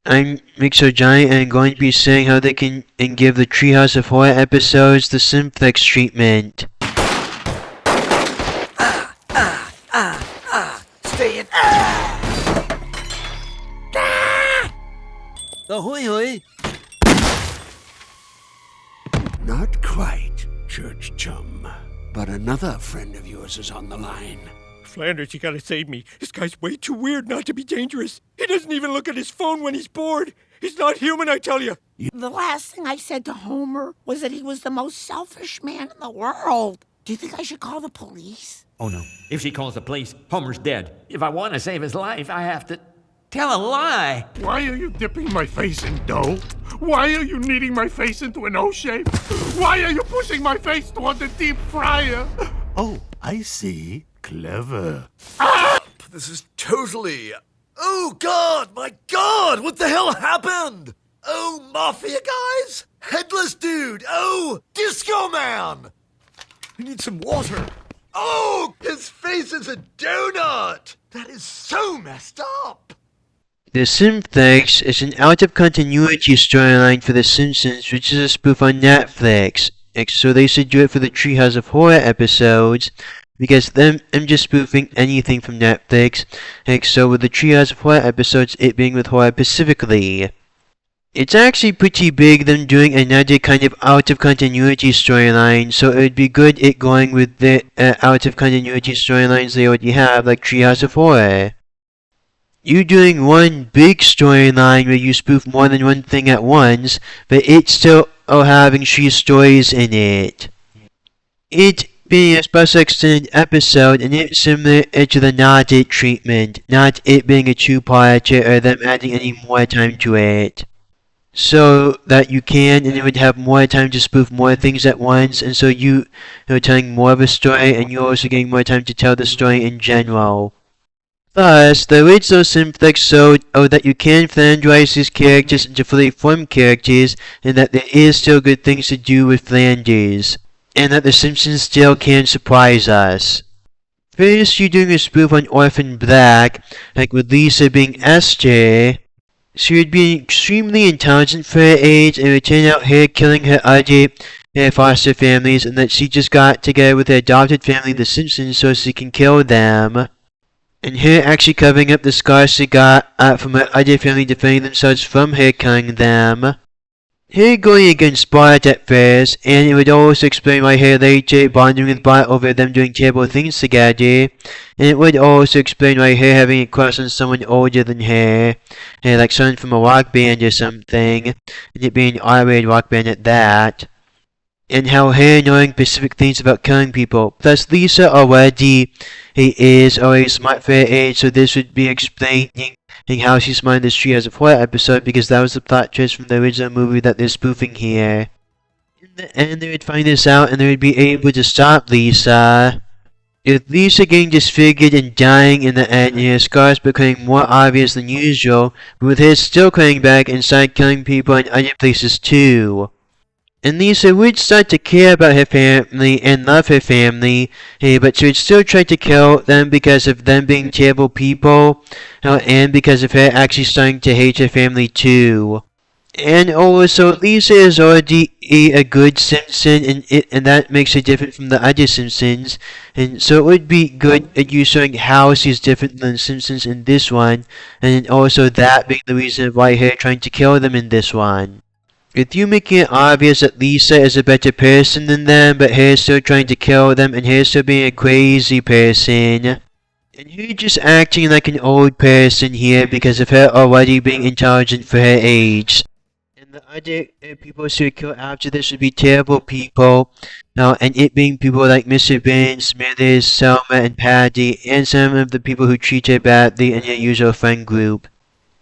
I'm Mixo Giant and I'm going to be saying how they can and give the Treehouse of Horror episodes the Simplex treatment. Stay in. Ahoy hoy! Not quite, church chum. But another friend of yours is on the line. Flanders, you gotta save me. This guy's way too weird not to be dangerous. He doesn't even look at his phone when he's bored. He's not human, I tell you. The last thing I said to Homer was that he was the most selfish man in the world. Do you think I should call the police? Oh no. If she calls the police, Homer's dead. If I want to save his life, I have to tell a lie. Why are you dipping my face in dough? Why are you kneading my face into an O shape? Why are you pushing my face toward the deep fryer? Oh, I see. Clever. This is totally... Oh, God! My God! What the hell happened? Oh, Mafia guys? Headless dude! Oh, Disco Man! I need some water. Oh, his face is a donut! That is so messed up! The Simplex is an out-of-continuity storyline for The Simpsons, which is a spoof on Netflix. So they should do it for the Treehouse of Horror episodes, because I'm just spoofing anything from Netflix. So with the Treehouse of Horror episodes, it being with horror specifically. It's actually pretty big them doing another kind of out-of-continuity storyline, so it would be good it going with the out-of-continuity storylines they already have, like Treehouse of Horror. You doing one big storyline where you spoof more than one thing at once, but it's still having 3 stories in it. It being a special extended episode, and it's similar to the Not It treatment, not it being a 2-parter or them adding any more time to it. So that you can, and it would have more time to spoof more things at once, and so you're telling more of a story, and you're also getting more time to tell the story in general. Thus, the original Simplex showed that you can Flanderize these characters into fully formed characters, and that there is still good things to do with Flanders, and that The Simpsons still can surprise us. First, you're doing a spoof on Orphan Black, like with Lisa being Esther. She would be extremely intelligent for her age, and it would turn out her killing her other foster families, and that she just got together with her adopted family, The Simpsons, so she can kill them. And her actually covering up the scars she got from her other family defending themselves from her killing them. Her going against Bart at first, and it would also explain why her later bonding with Bart over them doing terrible things together. And it would also explain why her having a crush on someone older than her, like someone from a rock band or something, and it being an R-rated rock band at that. And how her knowing specific things about killing people. Plus, Lisa already is already smart for her age, so this would be explaining how she's smart in this Treehouse of Horror episode, because that was the plot twist from the original movie that they're spoofing here. In the end, they would find this out, and they would be able to stop Lisa. With Lisa getting disfigured and dying in the end, and her scars becoming more obvious than usual, but with her still coming back and start killing people in other places too. And Lisa would start to care about her family and love her family, but she would still try to kill them because of them being terrible people, and because of her actually starting to hate her family too. And also, Lisa is already a good Simpson, and that makes her different from the other Simpsons, and so it would be good at you showing how she's different than the Simpsons in this one, and also that being the reason why her trying to kill them in this one. With you making it obvious that Lisa is a better person than them, but her still trying to kill them, and her still being a crazy person. And her just acting like an old person here because of her already being intelligent for her age. And the other people she would kill after this would be terrible people, and it being people like Mr. Bean, Smithers, Selma, and Patty, and some of the people who treat her badly in her usual friend group.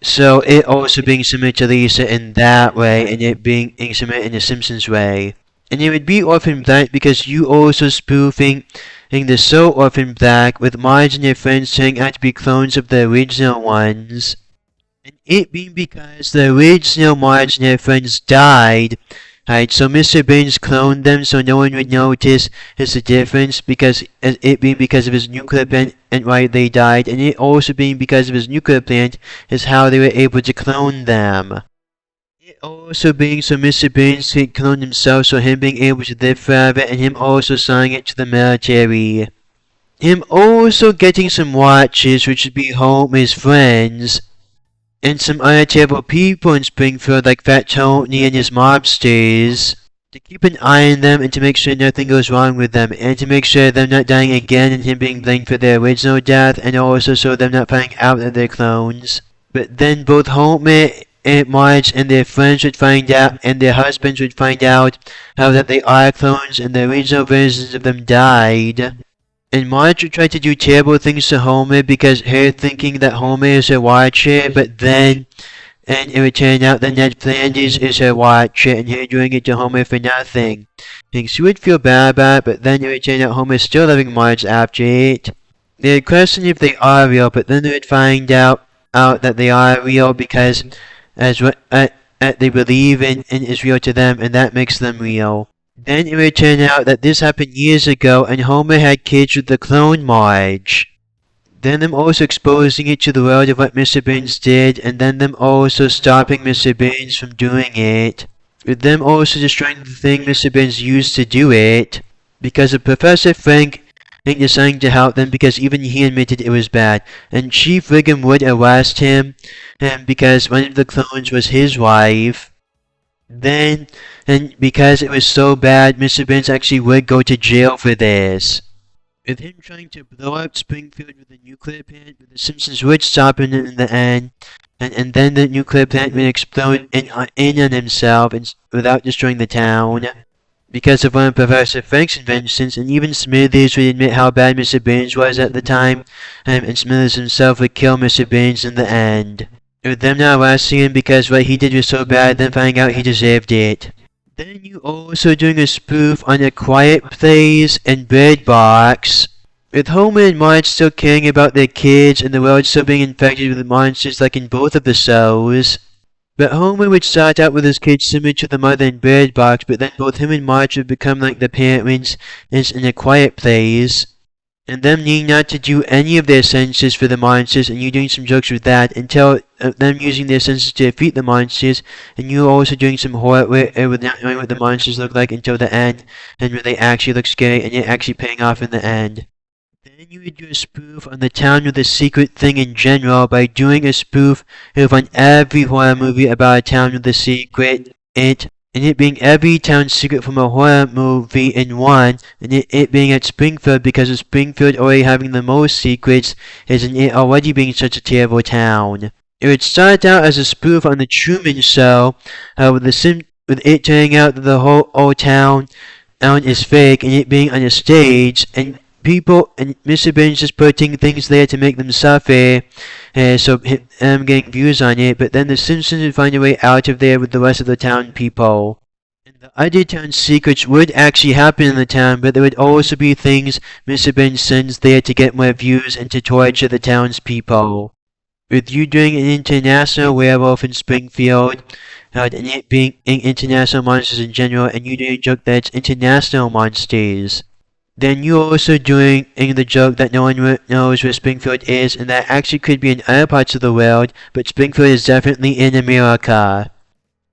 So it also being similar to Lisa in that way, and it being similar in the Simpsons way. And it would be Orphan Black because you also spoofing the So Orphan Black with Marge and their friends turning out to be clones of the original ones. And it being because the original Marge and their friends died, Right, so Mr. Burns cloned them so no one would notice is the difference because it being because of his nuclear plant and why they died, and it also being because of his nuclear plant is how they were able to clone them. It also being so Mr. Burns could clone himself, so him being able to live forever, and him also selling it to the military. Him also getting some watches, which would be Homer's friends, and some other terrible people in Springfield like Fat Tony and his mobsters, to keep an eye on them and to make sure nothing goes wrong with them, and to make sure them not dying again and him being blamed for their original death, and also so them not finding out that they're clones. But then both Homer and Marge and their friends would find out, and their husbands would find out how that they are clones and the original versions of them died. And Marge would try to do terrible things to Homer because her thinking that Homer is her watcher, but then, and it would turn out that Ned Flanders is her watcher and her doing it to Homer for nothing. And she would feel bad about it, but then it would turn out Homer's still loving Marge after it. They would question if they are real, but then they would find out that they are real because as what they believe in is real to them, and that makes them real. Then it would turn out that this happened years ago and Homer had kids with the clone Marge. Then them also exposing it to the world of what Mr. Burns did, and then them also stopping Mr. Burns from doing it. With them also destroying the thing Mr. Burns used to do it, because of Professor Frank deciding to help them because even he admitted it was bad. And Chief Wiggum would arrest him because one of the clones was his wife. Then, and because it was so bad, Mr. Burns actually would go to jail for this. With him trying to blow up Springfield with a nuclear plant, but the Simpsons would stop him in the end, and then the nuclear plant would explode in on himself without destroying the town. Because of one of Professor Frank's inventions, and even Smithers would admit how bad Mr. Burns was at the time, and Smithers himself would kill Mr. Burns in the end. With them not arresting him because what he did was so bad, then finding out he deserved it. Then you also doing a spoof on A Quiet Place and Bird Box, with Homer and Marge still caring about their kids and the world still being infected with monsters like in both of the shows. But Homer would start out with his kids similar to the mother in Bird Box, but then both him and Marge would become like the parents in A Quiet Place. And them needing not to do any of their senses for the monsters, and you doing some jokes with that, until them using their senses to defeat the monsters, and you also doing some horror with not knowing what the monsters look like until the end, and where they actually look scary, and it actually paying off in the end. Then you would do a spoof on the town with a secret thing in general by doing a spoof on every horror movie about a town with a secret, and it being every town's secret from a horror movie in one, and it being at Springfield because of Springfield already having the most secrets, and it already being such a terrible town. It would start out as a spoof on the Truman Show, with it turning out that the whole old town is fake, and it being on a stage, and people and Mr. Burns just putting things there to make them suffer, so him getting views on it, but then the Simpsons would find a way out of there with the rest of the town people. And the other town secrets would actually happen in the town, but there would also be things Mr. Burns sends there to get more views and to torture the townspeople. With you doing an international werewolf in Springfield, and it being international monsters in general, and you doing a joke that it's international monsters. Then you also doing the joke that no one knows where Springfield is, and that actually could be in other parts of the world, but Springfield is definitely in America.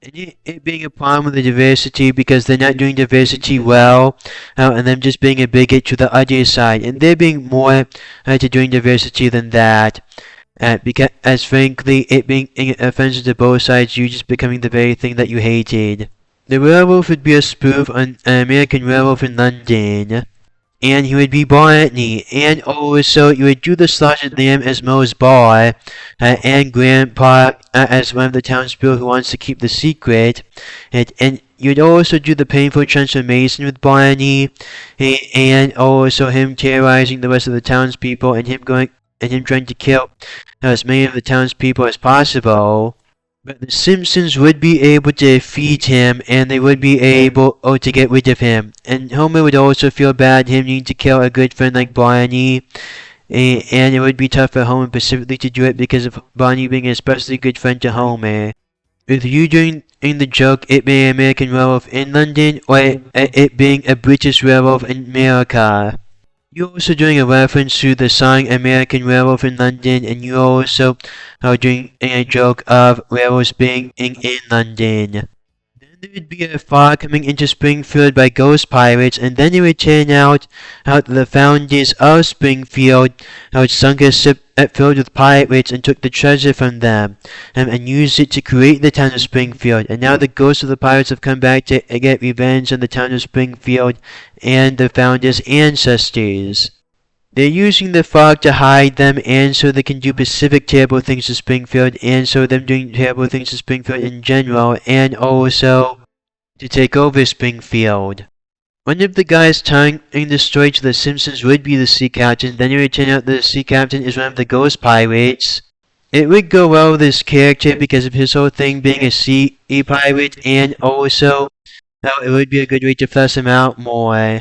And it being a problem with the diversity because they're not doing diversity well, and them just being a bigot to the other side, and there being more to doing diversity than that. Because, as frankly, it being offensive to both sides, you just becoming the very thing that you hated. The werewolf would be a spoof on an American Werewolf in London. And he would be Barney, and also you would do the slaughtered lamb as Moe's bar, and Grandpa as one of the townspeople who wants to keep the secret, and you'd also do the painful transformation with Barney, and also him terrorizing the rest of the townspeople, and him trying to kill as many of the townspeople as possible. But the Simpsons would be able to defeat him, and they would be able to get rid of him. And Homer would also feel bad him needing to kill a good friend like Barney, and it would be tough for Homer specifically to do it because of Barney being an especially good friend to Homer. with you doing the joke it being an American werewolf in London, or it being a British werewolf in America. You're also doing a reference to the song American Werewolf in London, and you also are doing a joke of werewolves being in London. Then there would be a fog coming into Springfield by ghost pirates, and then it would turn out how the founders of Springfield had sunk a ship filled with pirates and took the treasure from them, and used it to create the town of Springfield. And now the ghosts of the pirates have come back to get revenge on the town of Springfield and the founders' ancestors. They're using the fog to hide them, and so they can do specific terrible things to Springfield, and so them doing terrible things to Springfield in general, and also to take over Springfield. One of the guys telling the story to the Simpsons would be the sea captain. Then it would turn out the sea captain is one of the ghost pirates. It would go well with his character because of his whole thing being a sea pirate, and also it would be a good way to flesh him out more.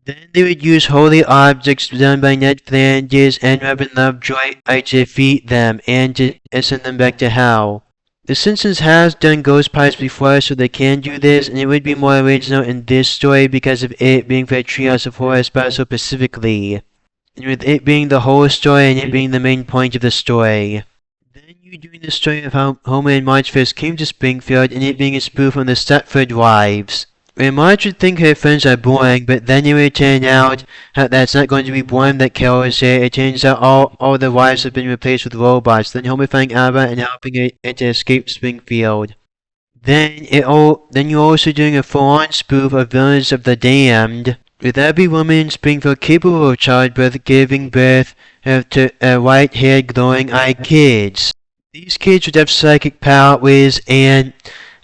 Then they would use holy objects done by Ned Flanders and Reverend Lovejoy to defeat them and to send them back to hell. The Simpsons has done ghost pirates before, so they can do this, and it would be more original in this story because of it being for a Treehouse of Horror special specifically, and with it being the whole story and it being the main point of the story. Then you're doing the story of how Homer and Marge first came to Springfield, and it being a spoof on the Stepford Wives. Where Marge would think her friends are boring, but then it would turn out that's not going to be boring that Carol is here. It turns out all the wives have been replaced with robots. Then Homer finding Ava and helping her to escape Springfield. Then you're also doing a full-on spoof of Villains of the Damned, with every woman in Springfield capable of childbirth giving birth to white-haired, glowing-eyed kids. These kids would have psychic powers and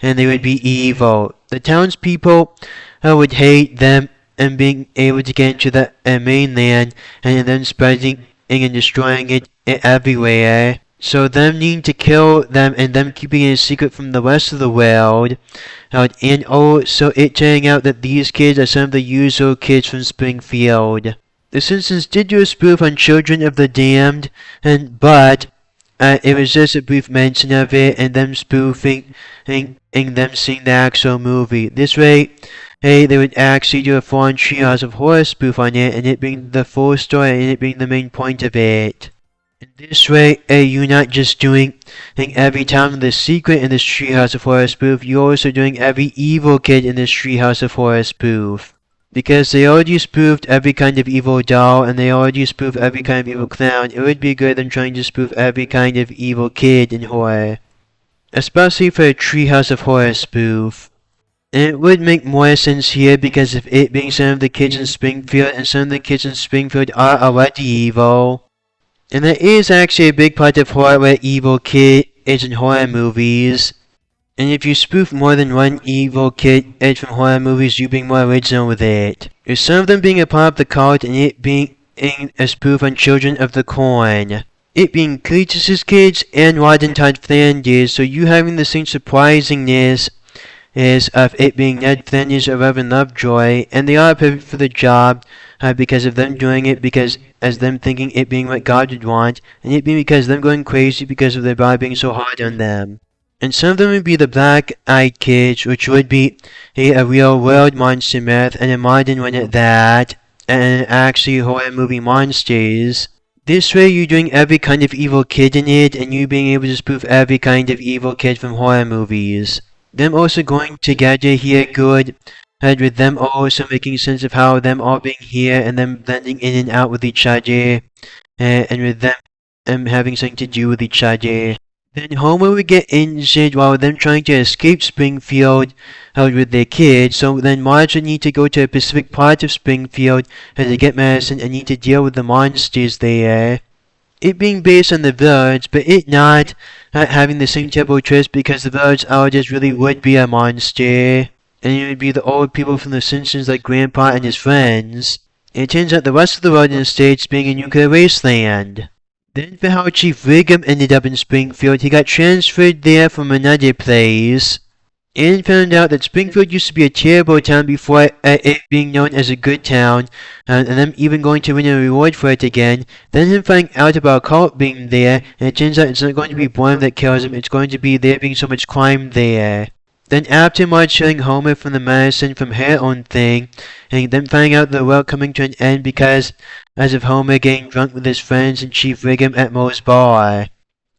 they would be evil. The townspeople would hate them and being able to get into the mainland and then spreading and destroying it everywhere. So them needing to kill them and them keeping it a secret from the rest of the world. And also it turning out that these kids are some of the usual kids from Springfield. The Simpsons did do a spoof on Children of the Damned, but it was just a brief mention of it and them spoofing and them seeing the actual movie. This way, they would actually do a full-on Treehouse of Horror spoof on it, and it being the full story and it being the main point of it. In this way, you're not just doing every town in the secret in this Treehouse of Horror spoof, you're also doing every evil kid in this Treehouse of Horror spoof. Because they already spoofed every kind of evil doll, and they already spoofed every kind of evil clown, it would be good than trying to spoof every kind of evil kid in horror. Especially for a Treehouse of Horror spoof. And it would make more sense here because of it being some of the kids in Springfield, and some of the kids in Springfield are already evil. And there is actually a big part of horror where evil kid is in horror movies. And if you spoof more than one evil kid from horror movies, you being more original with it. With some of them being a part of the cult and it being a spoof on Children of the Corn. It being Cletus's kids and Rod and Todd Flanders, so you having the same surprisingness is of it being Ned Flanders or Reverend Lovejoy, and they are perfect for the job because of them doing it because as them thinking it being what God would want, and it being because them going crazy because of their body being so hard on them. And some of them would be the Black-Eyed Kids, which would be a real-world monster myth, and a modern one at that, and actually horror movie monsters. This way you're doing every kind of evil kid in it, and you being able to spoof every kind of evil kid from horror movies. Them also going together here good, and with them also making sense of how them all being here, and them blending in and out with each other, and with them having something to do with each other. Then Homer would get injured while them trying to escape Springfield with their kids, so then Marge would need to go to a specific part of Springfield to get medicine and need to deal with the monsters there. It being based on the Village, but it not having the same terrible twist because the Village elders really would be a monster. And it would be the old people from The Simpsons like Grandpa and his friends. And it turns out the rest of the world in the States being a nuclear wasteland. Then for how Chief Wiggum ended up in Springfield, he got transferred there from another place. and found out that Springfield used to be a terrible town before it being known as a good town, and them even going to win a reward for it again. Then him finding out about a cult being there, and it turns out it's not going to be Bourne that kills him, it's going to be there being so much crime there. Then after Marge showing Homer from the medicine from her own thing, and then finding out the world coming to an end because as of Homer getting drunk with his friends and Chief Wiggum at Moe's bar,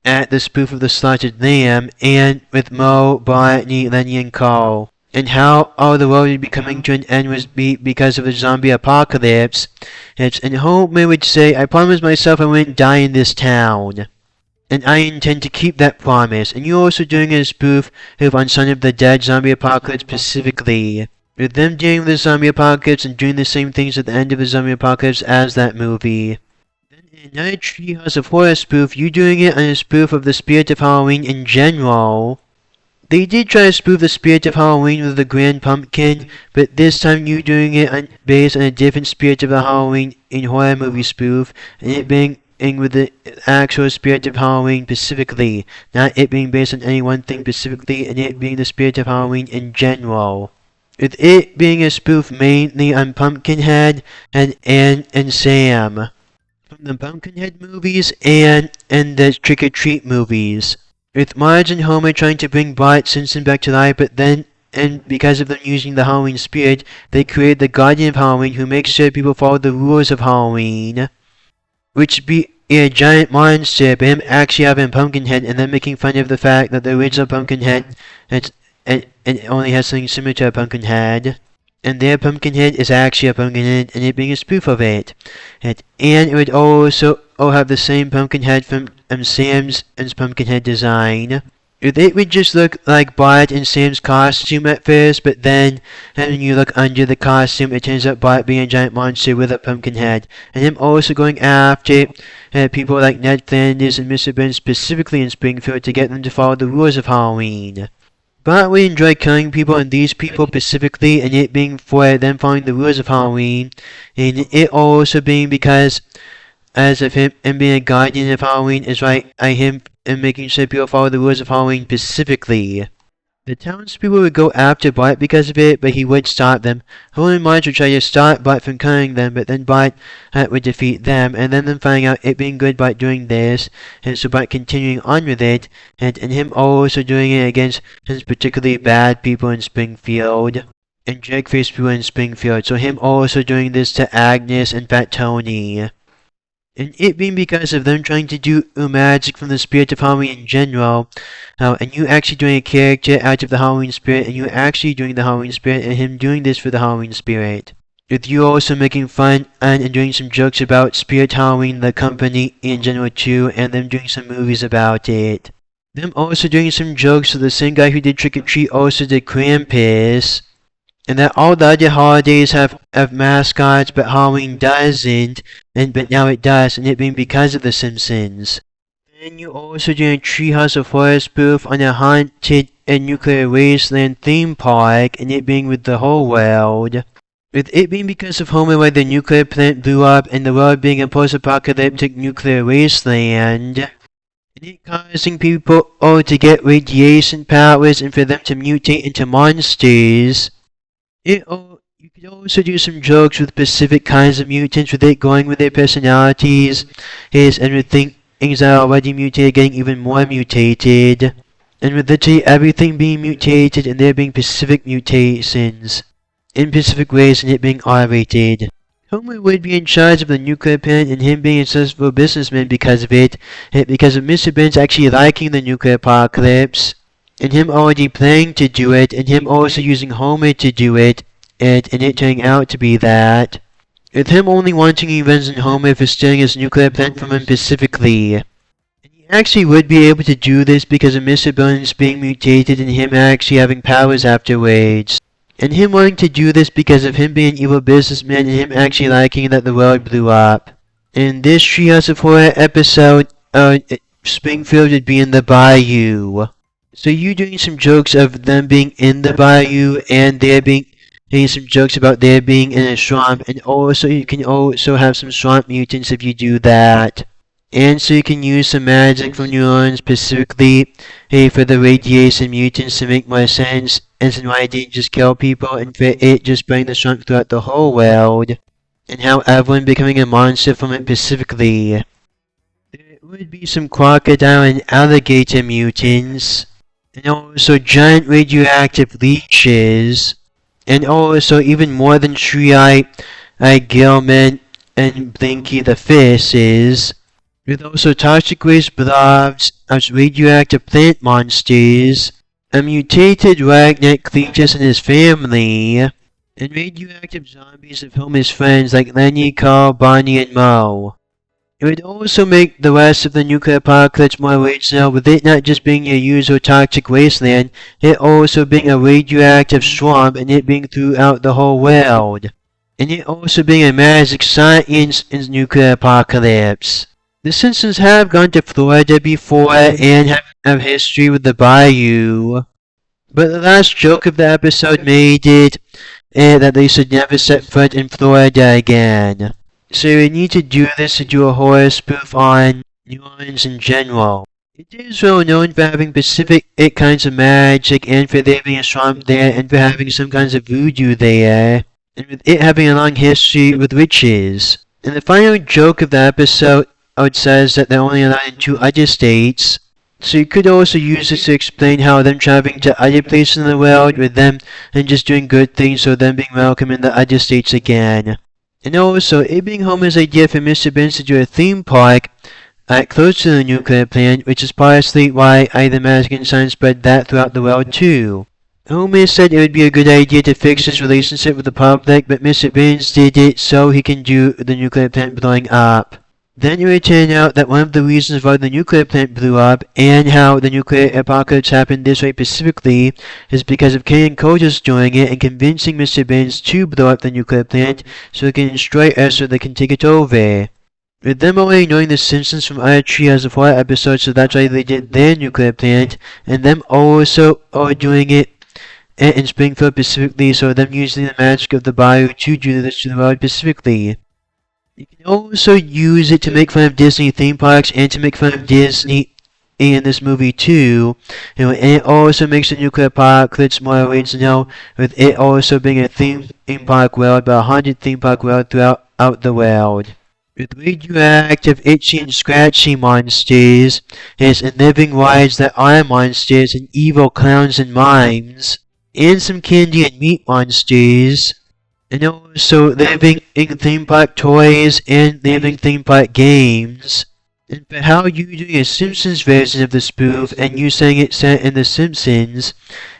at the spoof of the slaughtered lamb, and with Moe, Barney, Lenny, and Carl, and how all the world would be coming to an end was because of the zombie apocalypse. And Homer would say, "I promised myself I wouldn't die in this town. And I intend to keep that promise." And you're also doing a spoof on Son of the Dead Zombie Apocalypse specifically, with them dealing with the zombie apocalypse and doing the same things at the end of the zombie apocalypse as that movie. Then in another Treehouse of Horror spoof, you doing it on a spoof of the Spirit of Halloween in general. They did try to spoof the Spirit of Halloween with the Grand Pumpkin, but this time you doing it based on a different Spirit of the Halloween in horror movie spoof, and it being with the actual Spirit of Halloween specifically, not it being based on any one thing specifically, and it being the Spirit of Halloween in general. With it being a spoof mainly on Pumpkinhead and Ann and Sam from the Pumpkinhead movies and the Trick or Treat movies. With Marge and Homer trying to bring Bart Simpson back to life, but then, and because of them using the Halloween spirit, they created the Guardian of Halloween who makes sure people follow the rules of Halloween, which be a giant monster, but him actually having Pumpkinhead, and then making fun of the fact that the original Pumpkinhead and only has something similar to a Pumpkinhead, and their Pumpkinhead is actually a Pumpkinhead, and it being a spoof of it. And it would also have the same Pumpkinhead from Sam's and Pumpkinhead design. It would just look like Bart in Sam's costume at first, but then when you look under the costume, it turns out Bart being a giant monster with a pumpkin head. And him also going after people like Ned Flanders and Mr. Burns specifically in Springfield to get them to follow the rules of Halloween. Bart would enjoy killing people, and these people specifically, and it being for them following the rules of Halloween, and it also being because as of him and being a guardian of Halloween is right, him and making sure people follow the rules of Halloween specifically. The townspeople would go after Bart because of it, but he would stop them. Homer and Marge would try to stop Bart from killing them, but then Bart would defeat them, and then them finding out it being good Bart doing this, and so Bart continuing on with it, and him also doing it against his particularly bad people in Springfield, and jerk-faced people in Springfield, so him also doing this to Agnes and Fat Tony. And it being because of them trying to do magic from the spirit of Halloween in general, and you actually doing a character out of the Halloween spirit, and you actually doing the Halloween spirit, and him doing this for the Halloween spirit. With you also making fun and doing some jokes about Spirit Halloween, the company in general too, and them doing some movies about it. Them also doing some jokes, so the same guy who did Trick or Treat also did Krampus. And that all the other holidays have mascots, but Halloween doesn't, but now it does, and it being because of The Simpsons. Then you also doing a Treehouse of Horror spoof on a haunted and nuclear wasteland theme park, and it being with the whole world. With it being because of Homer where the nuclear plant blew up, and the world being a post-apocalyptic nuclear wasteland. And it causing people to get radiation powers and for them to mutate into monsters. You could also do some jokes with specific kinds of mutants, with it going with their personalities, and with things that are already mutated getting even more mutated, and with literally everything being mutated and there being specific mutations in specific ways, and it being R-rated. Homer would be in charge of the nuclear plant, and him being a successful businessman because of it, and because of Mr. Burns actually liking the nuclear apocalypse, and him already planning to do it, and him also using Homer to do it, and it turning out to be that. With him only wanting revenge on Homer for stealing his nuclear plant from him specifically. And he actually would be able to do this because of Mr. Burns being mutated and him actually having powers afterwards. And him wanting to do this because of him being an evil businessman and him actually liking that the world blew up. In this Treehouse of Horror episode, Springfield would be in the bayou. So you doing some jokes of them being in the bayou, and there being some jokes about there being in a swamp, and also you can also have some swamp mutants if you do that. and so you can use some magic from neurons specifically for the radiation mutants to make more sense, as in why it didn't just kill people and for it just spreading the swamp throughout the whole world, and how everyone becoming a monster from it specifically. There would be some crocodile and alligator mutants, and also giant radioactive leeches, and also even more than Shree-Eye, Gilman, and Blinky the Fishes, with also toxic waste blobs as radioactive plant monsters, a mutated Ragnak Cletus and his family, and radioactive zombies of Homer's friends like Lenny, Carl, Bonnie, and Moe. It would also make the rest of the nuclear apocalypse more original, with it not just being your usual toxic wasteland, it also being a radioactive swamp and it being throughout the whole world. And it also being a magic science in nuclear apocalypse. The Simpsons have gone to Florida before and have history with the bayou. But the last joke of the episode made it that they should never set foot in Florida again. So we need to do this to do a horror spoof on New Orleans in general. It is well known for having specific kinds of magic, and for there being a swamp there, and for having some kinds of voodoo there, and with it having a long history with witches. And the final joke of the episode says that they're only allowed in 2 other states. So you could also use this to explain how them traveling to other places in the world with them and just doing good things, so them being welcome in the other states again. And also, it being Homer's idea for Mr. Burns to do a theme park close to the nuclear plant, which is partially why the magic and science spread that throughout the world too. Homer said it would be a good idea to fix his relationship with the public, but Mr. Burns did it so he can do the nuclear plant blowing up. Then it would turn out that one of the reasons why the nuclear plant blew up, and how the nuclear apocalypse happened this way specifically, is because of Ken and Kodos doing it and convincing Mr. Burns to blow up the nuclear plant so it can destroy Earth so they can take it over. With them already knowing the Simpsons from other Treehouse of Horror episodes, so that's why they did their nuclear plant, and them also are doing it in Springfield specifically, so them using the magic of the bayou to do this to the world specifically. You can also use it to make fun of Disney theme parks and to make fun of Disney in this movie too. And it also makes the nuclear apocalypse more original, with it also being a theme park world, but a haunted theme park world throughout the world. With radioactive, itchy, and scratchy monsters, and living rides that are monsters, and evil clowns and mimes, and some candy and meat monsters. And also living in theme park toys and living theme park games. And for how you doing a Simpsons version of the spoof and you saying it set in The Simpsons,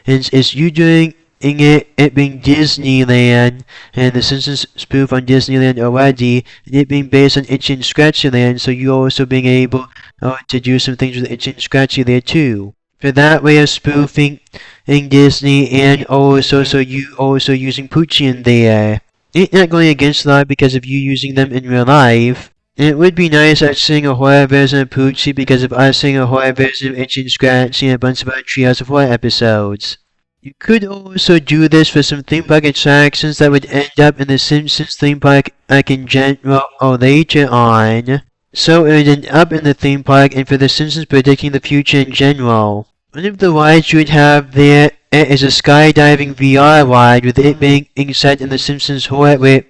and is you doing it being Disneyland and the Simpsons spoof on Disneyland already, and it being based on Itchy and Scratchy Land, so you also being able to do some things with Itchy and Scratchy there too. For that way of spoofing in Disney, and also so you also using Poochie in there. It's not going against the law because of you using them in real life. And it would be nice us seeing a horror version of Poochie because of us seeing a horror version of Itchy and Scratchy and a bunch of other Treehouse of Horror episodes. You could also do this for some theme park attractions that would end up in the Simpsons theme park in general or later on. So it would end up in the theme park, and for the Simpsons predicting the future in general. One of the rides you would have there is a skydiving VR ride, with it being set in the Simpsons horrorverse.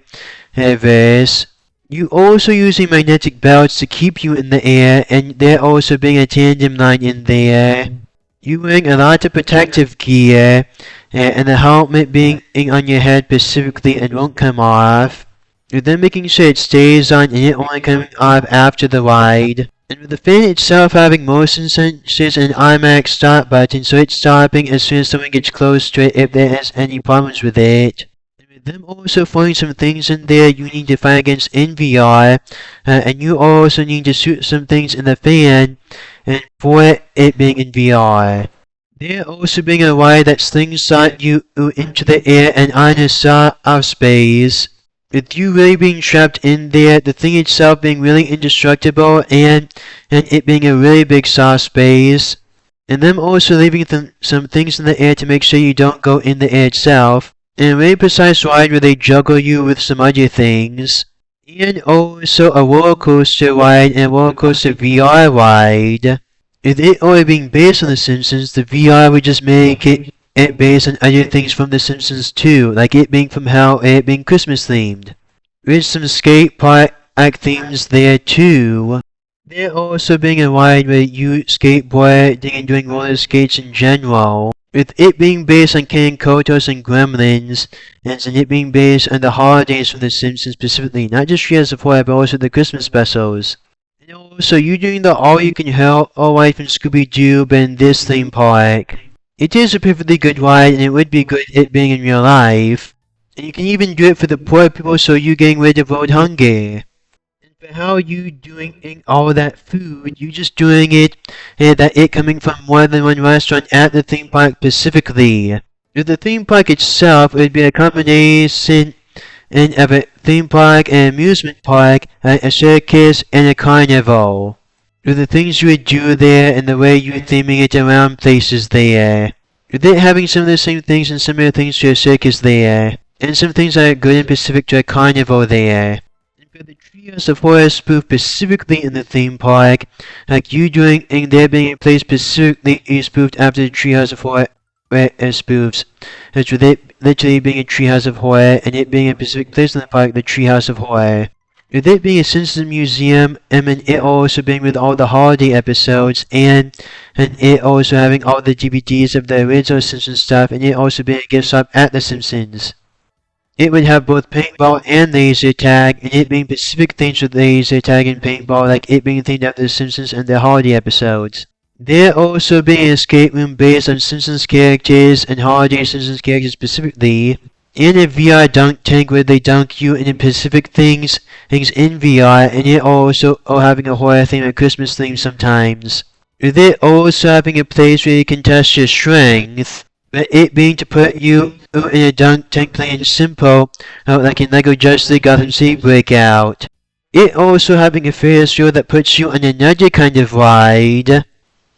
You also using magnetic belts to keep you in the air, and there also being a tandem line in there. You wearing a lot of protective gear, and the helmet being on your head specifically and won't come off. You're then making sure it stays on and it only coming off after the ride. And with the fan itself having motion sensors and automatic stop button, so it's stopping as soon as someone gets close to it if there is any problems with it. And with them also throwing some things in there you need to fight against in VR, and you also need to shoot some things in the fan, and for it being in VR. There also being a ride that slingshot you into the air and on a soft space. With you really being trapped in there, the thing itself being really indestructible, and it being a really big soft space. And them also leaving some things in the air to make sure you don't go in the air itself. And a really precise ride where they juggle you with some other things. and also a roller coaster ride and a roller coaster VR ride. With it only being based on The Simpsons, the VR would just make it based on other things from The Simpsons too, like it being from hell and it being Christmas themed. With some skate park themes there too. There also being a ride where you skateboarding and doing roller skates in general. With it being based on Ken Kotos and Gremlins, and it being based on the holidays from The Simpsons specifically, not just Years of Horror, but also the Christmas specials. And also, you doing the All You Can Help All Right from Scooby-Doo, but in this theme park. It is a perfectly good ride, and it would be good it being in real life. And you can even do it for the poor people, so you getting rid of road hunger. But how are you doing all of that food? You just doing it, that it coming from more than one restaurant at the theme park specifically. With the theme park itself, it would be a combination of a theme park, an amusement park, a circus, and a carnival. With the things you would do there and the way you're theming it around places there. With it having some of the same things and similar things to a circus there. And some things that are good and specific to a carnival there. For the Treehouse of Horror spoof specifically in the theme park, like you doing and there being a place specifically spoofed after the Treehouse of Horror spoofs. As with it literally being a Treehouse of Horror and it being a specific place in the park, the Treehouse of Horror. With it being a Simpsons museum and it also being with all the holiday episodes and it also having all the DVDs of the original Simpsons stuff and it also being a gift shop at the Simpsons. It would have both paintball and laser tag, and it being specific things with laser tag and paintball, like it being themed after The Simpsons and their holiday episodes. There also being an escape room based on Simpsons characters and holiday Simpsons characters specifically, and a VR dunk tank where they dunk you in specific things in VR, and it also having a horror theme and Christmas theme sometimes. With it also having a place where you can test your strength. But it being to put you in a dunk tank playing simple, like in LEGO Justice League Gotham City Breakout. It also having a Ferris wheel that puts you on another kind of ride.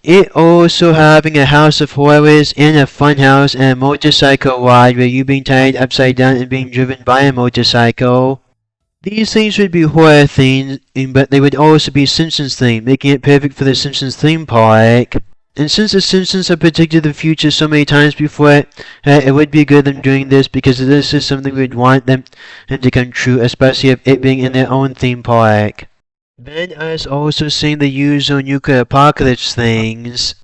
It also having a House of Horrors and a funhouse and a motorcycle ride where you being tied upside down and being driven by a motorcycle. These things would be horror themed, but they would also be Simpsons themed, making it perfect for the Simpsons theme park. And since the Simpsons have predicted the future so many times before, it would be good them doing this because this is something we'd want them to come true, especially if it being in their own theme park. Then us also seeing the usual nuclear apocalypse things,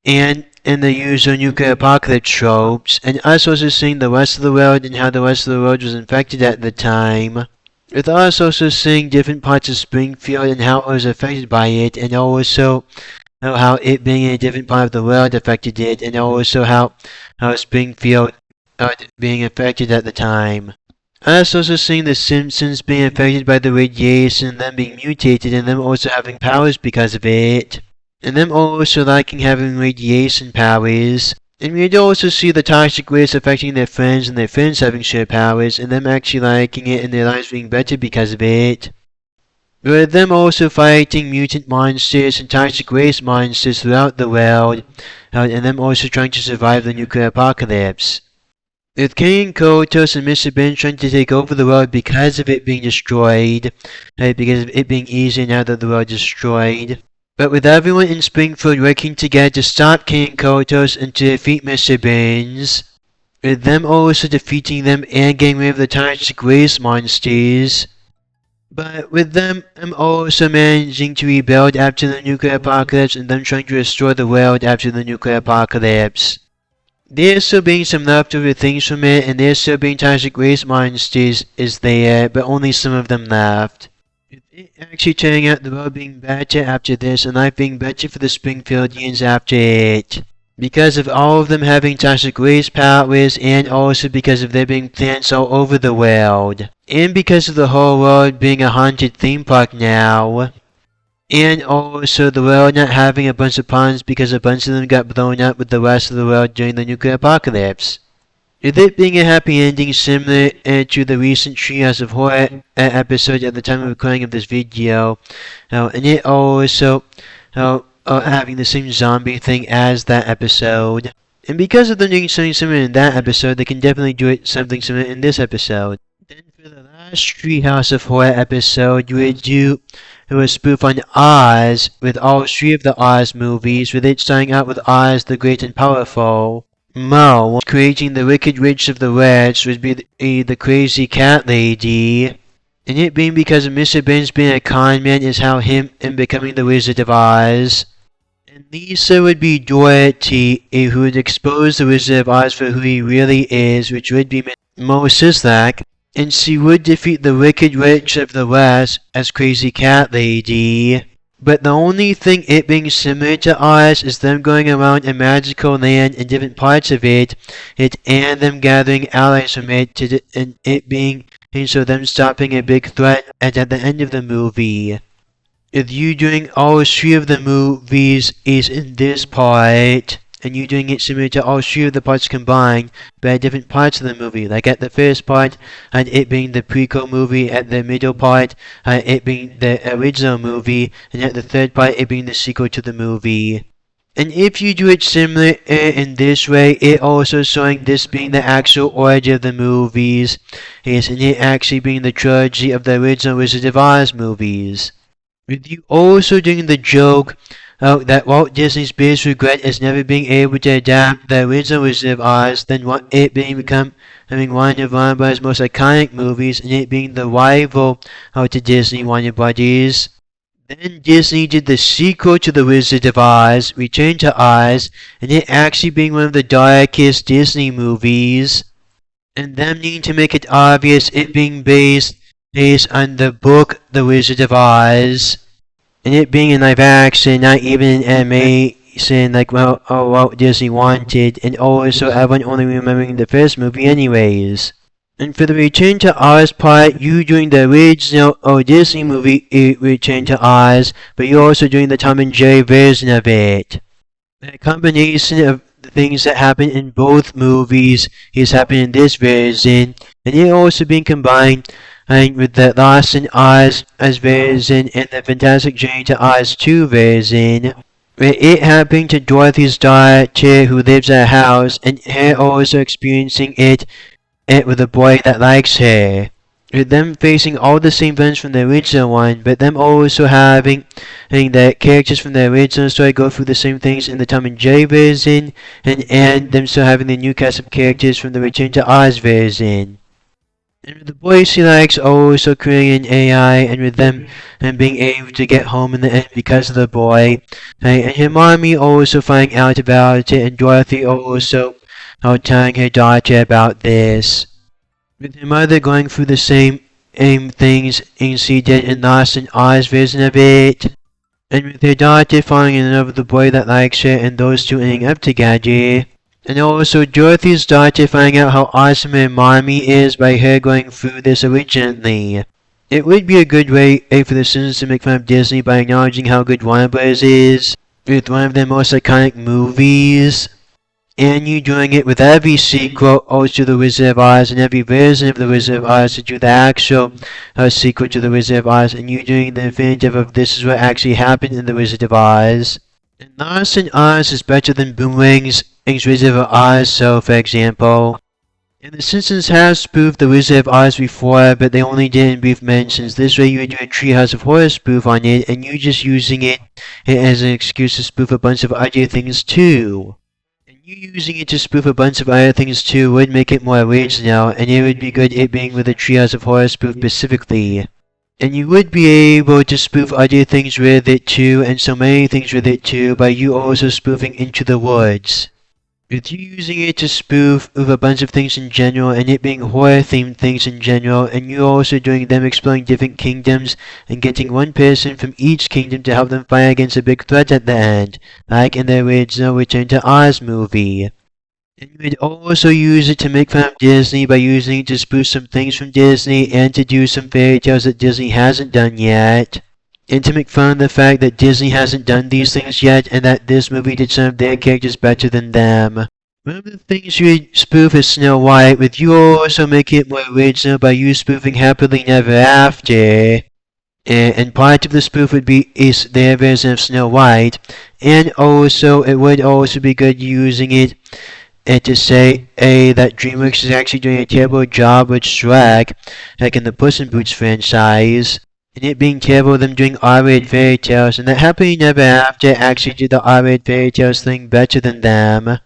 and the usual nuclear apocalypse tropes, and us also seeing the rest of the world and how the rest of the world was infected at the time. With us also seeing different parts of Springfield and how it was affected by it, and also how it being in a different part of the world affected it, and also how Springfield being affected at the time. Us also seeing the Simpsons being affected by the radiation, and them being mutated, and them also having powers because of it, and them also liking having radiation powers. And we'd also see the toxic waste affecting their friends, and their friends having shared powers, and them actually liking it and their lives being better because of it. With them also fighting mutant monsters and toxic waste monsters throughout the world, and them also trying to survive the nuclear apocalypse. With Ken Kotos and Mr. Ben trying to take over the world because of it being destroyed, because of it being easier now that the world is destroyed. But with everyone in Springfield working together to stop Ken Kotos and to defeat Mr. Burns, with them also defeating them and getting rid of the toxic waste monsters. But with them, I'm also managing to rebuild after the nuclear apocalypse and them trying to restore the world after the nuclear apocalypse. There's still being some leftover things from it, and there's still being toxic waste monsters is there, but only some of them left. With it actually turning out the world being better after this, and life being better for the Springfieldians after it. Because of all of them having toxic waste powers, and also because of there being plants all over the world. And because of the whole world being a haunted theme park now. And also the world not having a bunch of ponds because a bunch of them got blown up with the rest of the world during the nuclear apocalypse. With it being a happy ending similar to the recent Treehouse of Horror episode at the time of recording of this video. And it also having the same zombie thing as that episode. And because of them doing something similar in that episode, they can definitely do something similar in this episode. Then for the last last Treehouse of Horror episode, you would do a spoof on Oz, with all 3 of the Oz movies, with it starting out with Oz the Great and Powerful. Mo, creating the Wicked Witch of the West, would be the Crazy Cat Lady. And it being because of Mr. Ben's being a con man is how him and becoming the Wizard of Oz. And Lisa would be Dorothy, who would expose the Wizard of Oz for who he really is, which would be Mo Sislak. And she would defeat the Wicked Witch of the West as Crazy Cat Lady. But the only thing it being similar to Oz is them going around a magical land in different parts of it and them gathering allies from it, and it being, and so them stopping a big threat at the end of the movie. With you doing all 3 of the movies is in this part, and you doing it similar to all 3 of the parts combined, but at different parts of the movie, like at the first part, and it being the prequel movie, at the middle part, it being the original movie, and at the third part, it being the sequel to the movie. And if you do it similar in this way, it also showing this being the actual origin of the movies, and it actually being the trilogy of the original Wizard of Oz movies. With you also doing the joke that Walt Disney's biggest regret is never being able to adapt the original Wizard of Oz, then it being becoming one of Warner Bros.' most iconic movies, and it being the rival to Disney Warner Bros. Then Disney did the sequel to The Wizard of Oz, Return to Oz, and it actually being one of the darkest Disney movies, and them needing to make it obvious it being based on the book The Wizard of Oz, and it being in live action, not even an animation like Walt Disney wanted, and also everyone only remembering the first movie anyways. And for the Return to Oz part, you doing the original Disney movie Return to Oz, but you're also doing the Tom and Jerry version of it. A combination of the things that happen in both movies is happening in this version, and it also being combined with the Lost in Oz version and the Fantastic Journey to Oz 2 version, where it happening to Dorothy's daughter who lives at a house, and her also experiencing it with a boy that likes her. With them facing all the same villains from the original one, but them also having the characters from the original story go through the same things in the Tom and Jerry version, and them still having the new cast of characters from the Return to Oz version. And with the boys he likes also creating an AI, and with them and being able to get home in the end because of the boy, and her mommy also finding out about it, and Dorothy also telling her daughter about this. With her mother going through the same things as she did in Lost in Oz version of it, and with her daughter falling in love with the boy that likes her, and those two ending up together. And also Dorothy's daughter finding out how awesome her mommy is by her going through this originally. It would be a good way for the citizens to make fun of Disney by acknowledging how good Warner Bros. Is with one of their most iconic movies. And you doing it with every sequel also to The Wizard of Oz, and every version of The Wizard of Oz to do the actual sequel to The Wizard of Oz, and you doing the definitive of this is what actually happened in The Wizard of Oz. And Lost in Oz is better than Boomerang's Wizard of Oz, so for example. And the Simpsons have spoofed The Wizard of Oz before, but they only did in brief mentions. This way you would do a Treehouse of Horror spoof on it, and you just using it as an excuse to spoof a bunch of other things too. And you using it to spoof a bunch of other things too would make it more original, and it would be good it being with a Treehouse of Horror spoof specifically. And you would be able to spoof other things with it too, and so many things with it too, by you also spoofing Into the Woods. With you using it to spoof with a bunch of things in general, and it being horror-themed things in general, and you also doing them exploring different kingdoms, and getting one person from each kingdom to help them fight against a big threat at the end, like in the original Return to Oz movie. And you would also use it to make fun of Disney by using it to spoof some things from Disney, and to do some fairy tales that Disney hasn't done yet. And to make fun of the fact that Disney hasn't done these things yet, and that this movie did some of their characters better than them. One of the things you would spoof is Snow White, with you also making it more original by you spoofing Happily Never After. And part of the spoof would be their version of Snow White, and also it would also be good using it and to say that DreamWorks is actually doing a terrible job with Shrek, like in the Puss in Boots franchise, and it being terrible them doing R-rated fairy tales, and that Happily Never After actually did the R-rated fairy tales thing better than them.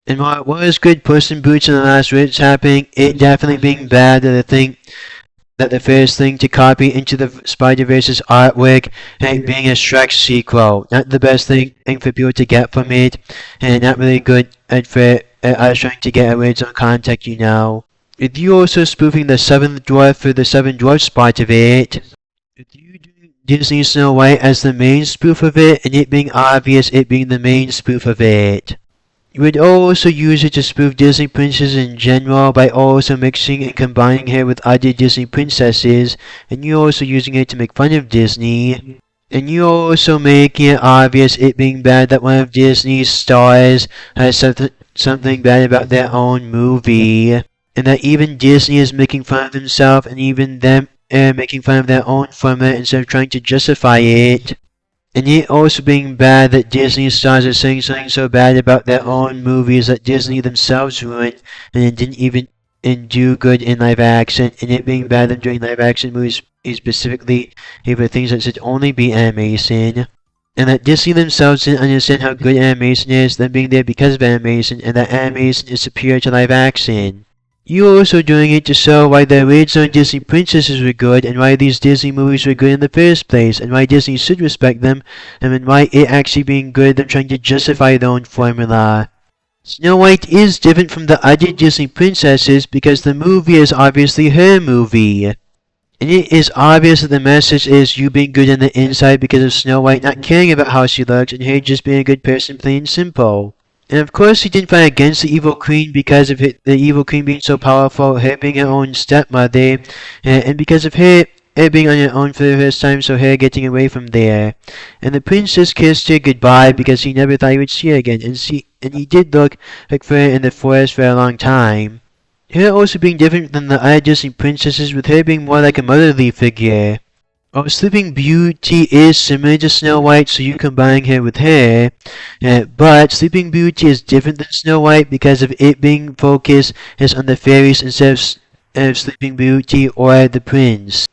And while it was good Puss in Boots and the Last Wish happening, it definitely being bad that the first thing to copy into the Spider-Verse's artwork and being a Shrek sequel. Not the best thing for people to get from it, and not really good for us trying to get original content, you know. With you also spoofing the Seventh Dwarf for the Seven Dwarfs part of it, with you doing Disney Snow White as the main spoof of it, and it being obvious it being the main spoof of it. You would also use it to spoof Disney princesses in general by also mixing and combining her with other Disney princesses, and you also using it to make fun of Disney. And you also making it obvious it being bad that one of Disney's stars has something bad about their own movie, and that even Disney is making fun of themselves and even them making fun of their own formula instead of trying to justify it. And it also being bad that Disney stars are saying something so bad about their own movies that Disney themselves ruined, and it didn't even do good in live action, and it being bad them doing live action movies specifically for things that should only be animation. And that Disney themselves didn't understand how good animation is, them being there because of animation, and that animation is superior to live action. You also doing it to show why the original Disney princesses were good, and why these Disney movies were good in the first place, and why Disney should respect them, and why it actually being good, them trying to justify their own formula. Snow White is different from the other Disney princesses because the movie is obviously her movie. And it is obvious that the message is you being good on the inside because of Snow White not caring about how she looks, and her just being a good person, plain and simple. And of course he didn't fight against the evil queen because of the evil queen being so powerful, her being her own stepmother, and because of her being on her own for the first time, so her getting away from there. And the princess kissed her goodbye because he never thought he would see her again, and he did look for her in the forest for a long time. Her also being different than the other Disney princesses, with her being more like a motherly figure. Oh, Sleeping Beauty is similar to Snow White, so you combine her with her, but Sleeping Beauty is different than Snow White because of it being focused is on the fairies instead of Sleeping Beauty or the prince.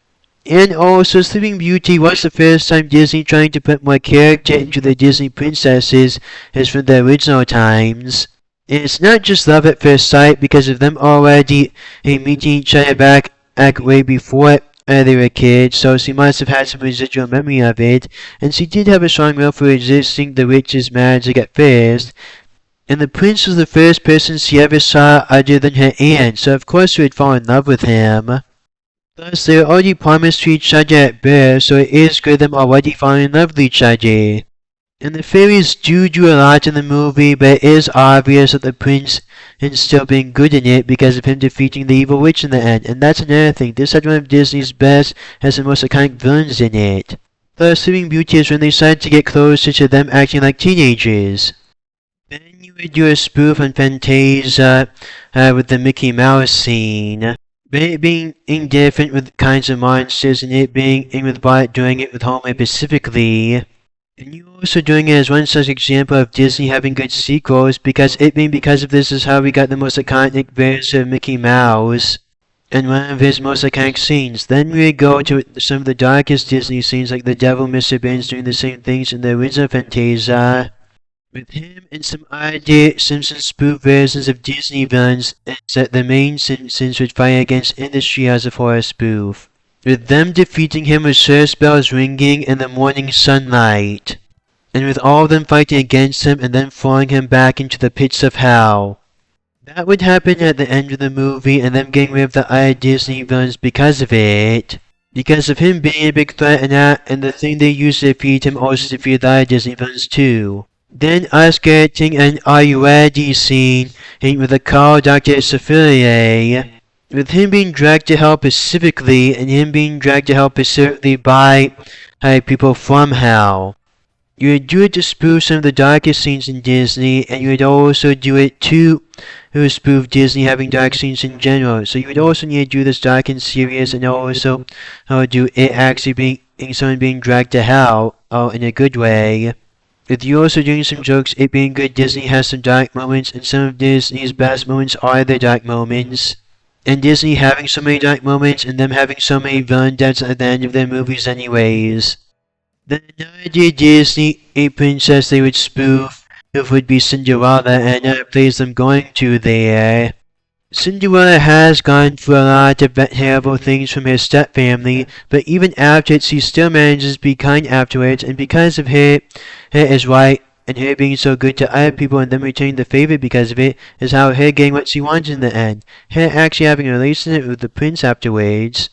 And also, Sleeping Beauty was the first time Disney trying to put more character into the Disney princesses as from the original times. And it's not just love at first sight because of them already meeting each other back way before they were kids, so she must have had some residual memory of it, and she did have a strong will for resisting the witch's magic at first. And the prince was the first person she ever saw other than her aunt, so of course she would fall in love with him. Plus, they were already promised to each other at birth, so it is good them already falling in love with each other. And the fairies do a lot in the movie, but it is obvious that the prince is still being good in it because of him defeating the evil witch in the end. And that's another thing, this had one of Disney's best, has the most iconic villains in it. The Sleeping Beauty is when they started to get closer to them acting like teenagers. Then you would do a spoof on Fantasia with the Mickey Mouse scene. But it being indifferent with kinds of monsters, and it being in with Bart doing it with Homer specifically. And you also doing it as one such example of Disney having good sequels, because of this is how we got the most iconic version of Mickey Mouse, and one of his most iconic scenes. Then we go to some of the darkest Disney scenes, like the Devil Mr. Burns doing the same things in the original Fantasia, with him and some other Simpsons spoof versions of Disney villains that the main Simpsons would fight against in the Treehouse of Horror spoof, with them defeating him with church bells ringing in the morning sunlight, and with all of them fighting against him and then throwing him back into the pits of hell. That would happen at the end of the movie, and them getting rid of the other Disney villains because of it. Because of him being a big threat and the thing they used to defeat him also defeated the other Disney villains too. Then us getting an Are You Ready scene with the Carl Dr. Sophia, with him being dragged to hell specifically, and him being dragged to hell specifically by people from hell. You would do it to spoof some of the darkest scenes in Disney, and you would also do it to spoof Disney having dark scenes in general. So you would also need to do this dark and serious, and also do it actually being someone being dragged to hell in a good way. With you also doing some jokes, it being good, Disney has some dark moments, and some of Disney's best moments are the dark moments. And Disney having so many dark moments, and them having so many villain deaths at the end of their movies anyways. Then another Disney a princess they would spoof, who would be Cinderella, and that plays them going to there. Cinderella has gone through a lot of terrible things from her stepfamily, but even after it, she still manages to be kind afterwards, and because of her is right, and her being so good to other people and them returning the favor because of it, is how her getting what she wanted in the end. Her actually having a relationship with the prince afterwards,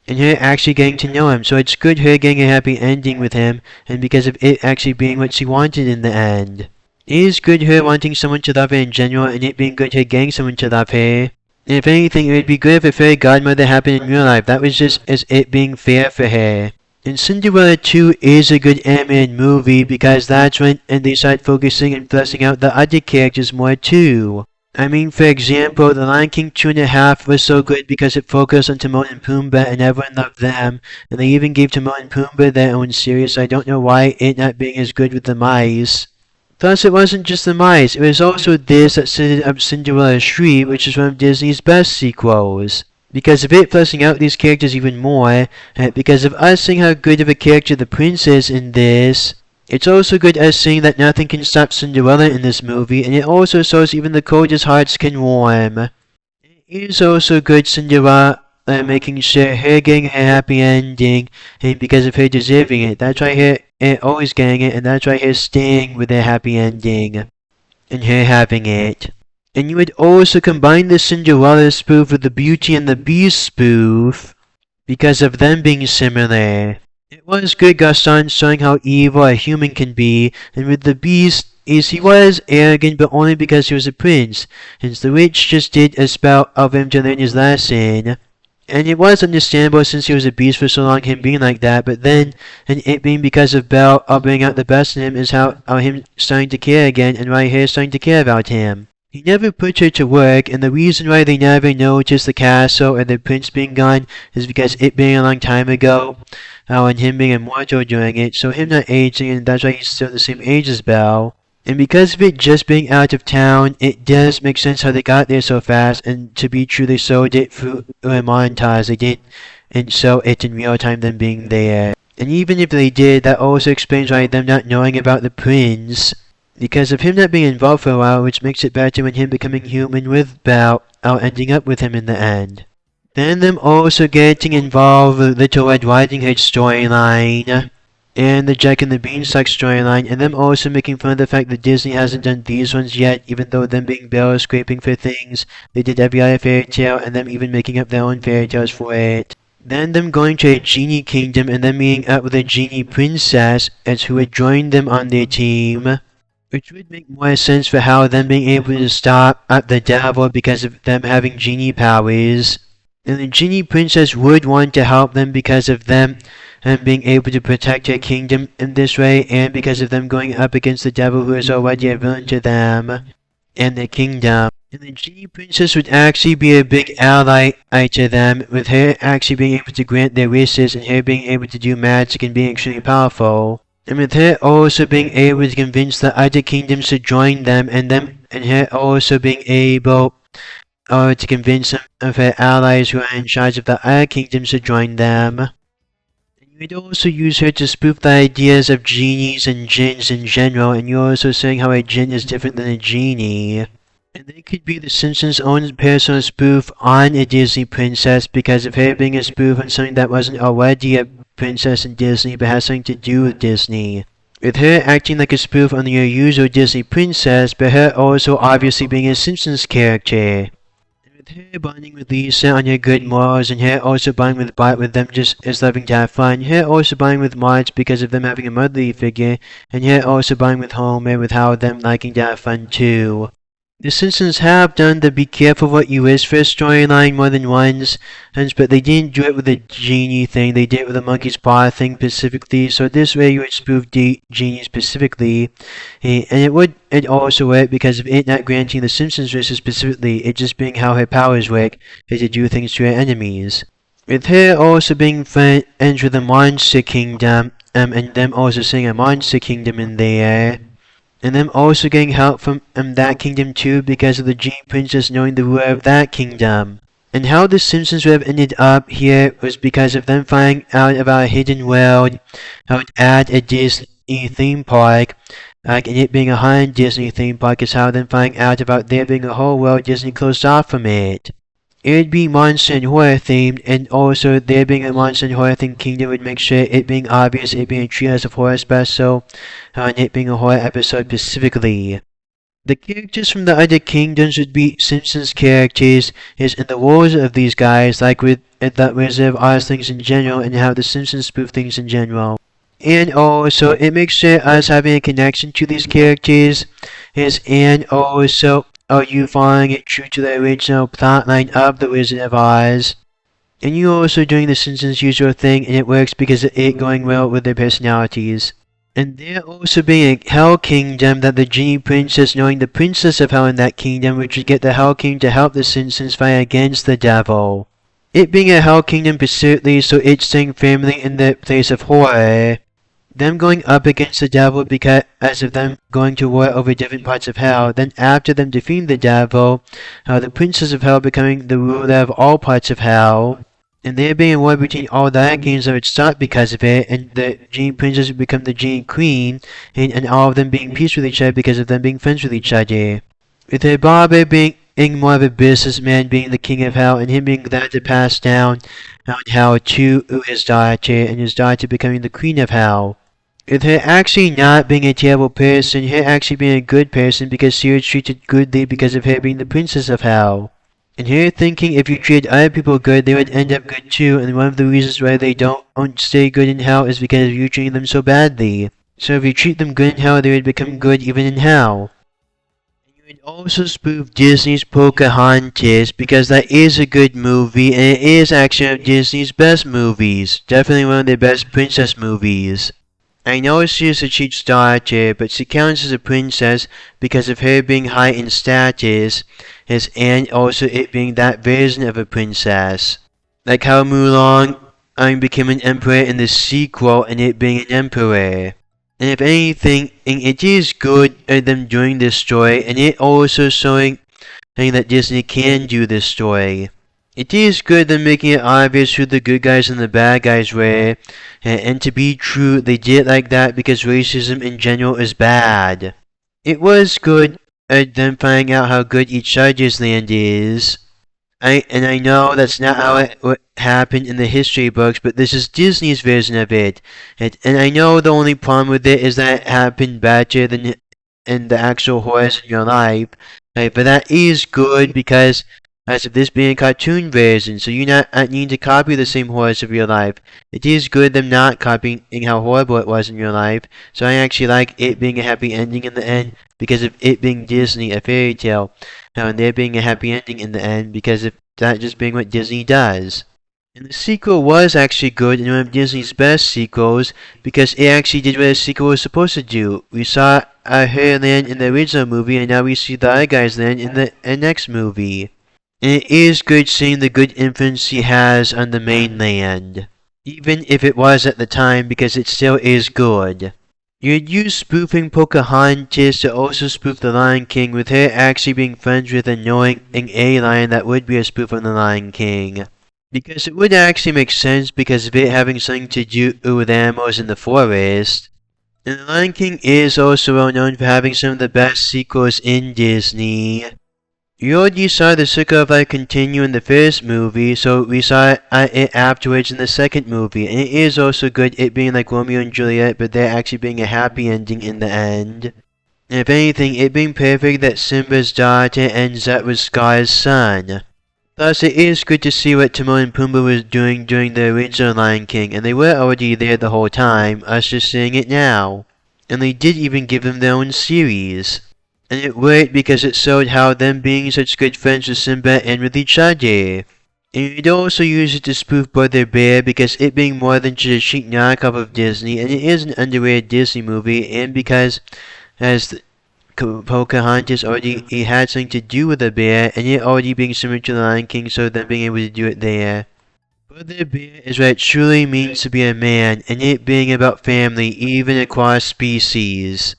and her actually getting to know him, so it's good her getting a happy ending with him, and because of it actually being what she wanted in the end. It is good her wanting someone to love her in general, and it being good her getting someone to love her. And if anything, it would be good if a fairy godmother happened in real life. That was just as it being fair for her. And Cinderella 2 is a good animated movie because that's when they start focusing and fleshing out the other characters more too. I mean, for example, The Lion King 2.5 was so good because it focused on Timon and Pumbaa and everyone loved them. And they even gave Timon and Pumbaa their own series, so I don't know why it not being as good with the mice. Plus, it wasn't just the mice, it was also this that set up Cinderella 3, which is one of Disney's best sequels. Because of it fleshing out these characters even more, and because of us seeing how good of a character the prince is in this, it's also good us seeing that nothing can stop Cinderella in this movie, and it also shows even the coldest hearts can warm. It is also good Cinderella making sure her getting her happy ending, and because of her deserving it. That's why her always getting it, and that's why her staying with her happy ending, and her having it. And you would also combine the Cinderella spoof with the Beauty and the Beast spoof, because of them being similar. It was good Gaston showing how evil a human can be, and with the Beast, he was arrogant but only because he was a prince, since the witch just did a spell of him to learn his lesson. And it was understandable since he was a beast for so long, him being like that, but then, and it being because of Belle bringing out the best in him is how him starting to care again, and why her starting to care about him. He never put her to work, and the reason why they never noticed the castle or the prince being gone is because it being a long time ago, and him being immortal during it, so him not aging, and that's why he's still the same age as Belle. And because of it just being out of town, it does make sense how they got there so fast, and to be true, they showed it through a montage. They didn't show it in real time, them being there. And even if they did, that also explains why them not knowing about the prince. Because of him not being involved for a while, which makes it better when him becoming human with Belle, ending up with him in the end. Then them also getting involved with Little Red Riding Hood storyline, and the Jack and the Beanstalk storyline, and them also making fun of the fact that Disney hasn't done these ones yet, even though them being Belle scraping for things, they did every other fairy tale, and them even making up their own fairy tales for it. Then them going to a genie kingdom, and them meeting up with a genie princess, as who would join them on their team. Which would make more sense for how them being able to stop at the devil because of them having genie powers. And the genie princess would want to help them because of them and being able to protect her kingdom in this way, and because of them going up against the devil who is already a villain to them and their kingdom. And the genie princess would actually be a big ally to them, with her actually being able to grant their wishes and her being able to do magic and being extremely powerful. And with her also being able to convince the other kingdoms to join them, and her also being able to convince some of her allies who are in charge of the other kingdoms to join them. And you would also use her to spoof the ideas of genies and jinns in general, and you're also saying how a jinn is different than a genie. And they could be the Simpsons' own personal spoof on a Disney princess because of her being a spoof on something that wasn't already a princess in Disney but has something to do with Disney. With her acting like a spoof on your usual Disney princess, but her also obviously being a Simpsons character. And with her bonding with Lisa on her good morals, and her also bonding with Bart with them just as loving to have fun, her also bonding with Marge because of them having a motherly figure, and her also bonding with Homer with how them liking to have fun too. The Simpsons have done the be careful what you wish for storyline more than once, but they didn't do it with the genie thing, they did it with the monkey's paw thing specifically, so this way you would spoof genie specifically, and it also work because of it not granting the Simpsons wishes specifically, it just being how her powers work, is to do things to her enemies. With her also being friends with the Monster Kingdom, and them also seeing a monster kingdom in there. And them also getting help from that kingdom too because of the Genie Princess knowing the ruler of that kingdom. And how the Simpsons would have ended up here was because of them finding out about a hidden world, how it add a Disney theme park, and it being a haunted Disney theme park is how them finding out about there being a whole world Disney closed off from it. It would be monster and horror themed, and also there being a monster and horror themed kingdom would make sure it being obvious, it being a Treehouse of Horror special, and it being a horror episode specifically. The characters from the other kingdoms would be Simpsons characters, in the roles of these guys, like with the Wizard of Oz things in general, and how the Simpsons spoof things in general. And also, it makes sure us having a connection to these characters, and also, are you following it true to the original plotline of The Wizard of Oz? And you also doing the Simpsons' usual thing, and it works because of it going well with their personalities. And there also being a Hell Kingdom that the Genie Princess knowing the Princess of Hell in that kingdom, which would get the Hell King to help the Simpsons fight against the devil. It being a Hell Kingdom pursuitly, so it's staying firmly in the place of horror. Them going up against the devil because of them going to war over different parts of hell. Then after them defeating the devil, the Princess of Hell becoming the ruler of all parts of hell. And there being a war between all the other kings that would start because of it, and the Genie Princess would become the Genie Queen, and all of them being peace with each other because of them being friends with each other. With her barber being more of a businessman being the king of hell, and him being glad to pass down hell to his daughter, and his daughter becoming the queen of hell. With her actually not being a terrible person, her actually being a good person because she was treated goodly because of her being the princess of hell. And her thinking if you treated other people good, they would end up good too, and one of the reasons why they don't stay good in hell is because of you treating them so badly. So if you treat them good in hell, they would become good even in hell. And you would also spoof Disney's Pocahontas because that is a good movie, and it is actually one of Disney's best movies. Definitely one of their best princess movies. I know she is a cheat daughter, but she counts as a princess because of her being high in status, and also it being that version of a princess. Like how Mulan became an emperor in the sequel, and it being an emperor. And if anything, it is good at them doing this story, and it also showing that Disney can do this story. It is good them making it obvious who the good guys and the bad guys were, and to be true, they did like that because racism in general is bad. It was good at them finding out how good each judge's land is. I know that's not how it would happen in the history books, but this is Disney's version of it. And I know the only problem with it is that it happened better than in the actual horrors in your life. But that is good because as of this being a cartoon version, so you not need to copy the same horrors of real life. It is good them not copying how horrible it was in real life, so I actually like it being a happy ending in the end because of it being Disney, a fairy tale, and there being a happy ending in the end because of that just being what Disney does. And the sequel was actually good and one of Disney's best sequels because it actually did what a sequel was supposed to do. We saw her land in the original movie, and now we see the other guy's land in the next movie. And it is good seeing the good influence he has on the mainland, even if it was at the time, because it still is good. You'd use spoofing Pocahontas to also spoof The Lion King, with her actually being friends with and knowing a lion that would be a spoof on The Lion King. Because it would actually make sense because of it having something to do with animals in the forest. And The Lion King is also well known for having some of the best sequels in Disney. You already saw the Circle of Life continue in the first movie, so we saw it afterwards in the second movie. And it is also good it being like Romeo and Juliet, but there actually being a happy ending in the end. And if anything, it being perfect that Simba's daughter ends up with Scar's son. Thus, it is good to see what Timon and Pumbaa was doing during the original Lion King, and they were already there the whole time, us just seeing it now. And they did even give them their own series. And it worked because it showed how them being such good friends with Simba and with each other. And you'd also use it to spoof Brother Bear because it being more than just a cheap knockoff of Disney, and it is an underrated Disney movie, and because as Pocahontas already it had something to do with a bear, and it already being similar to The Lion King, so them being able to do it there. Brother Bear is what it truly means to be a man, and it being about family, even across species.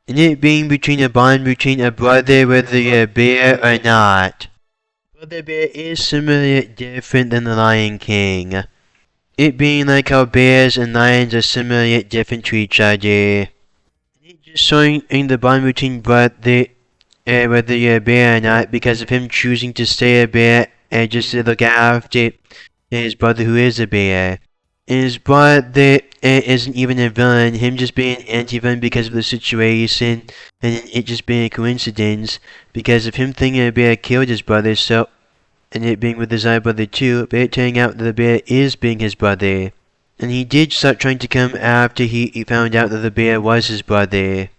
And it being between a bond between a brother, whether you're a bear or not. Brother Bear is similar yet different than the Lion King. It being like how bears and lions are similar yet different to each other. And it just showing the bond between brother, whether you're a bear or not, because of him choosing to stay a bear and just to look after his brother who is a bear. And his brother isn't even a villain, him just being an anti-villain because of the situation, and it just being a coincidence, because of him thinking a bear killed his brother, so, and it being with his other brother too, but it turning out that the bear is being his brother. And he did start trying to come after he found out that the bear was his brother.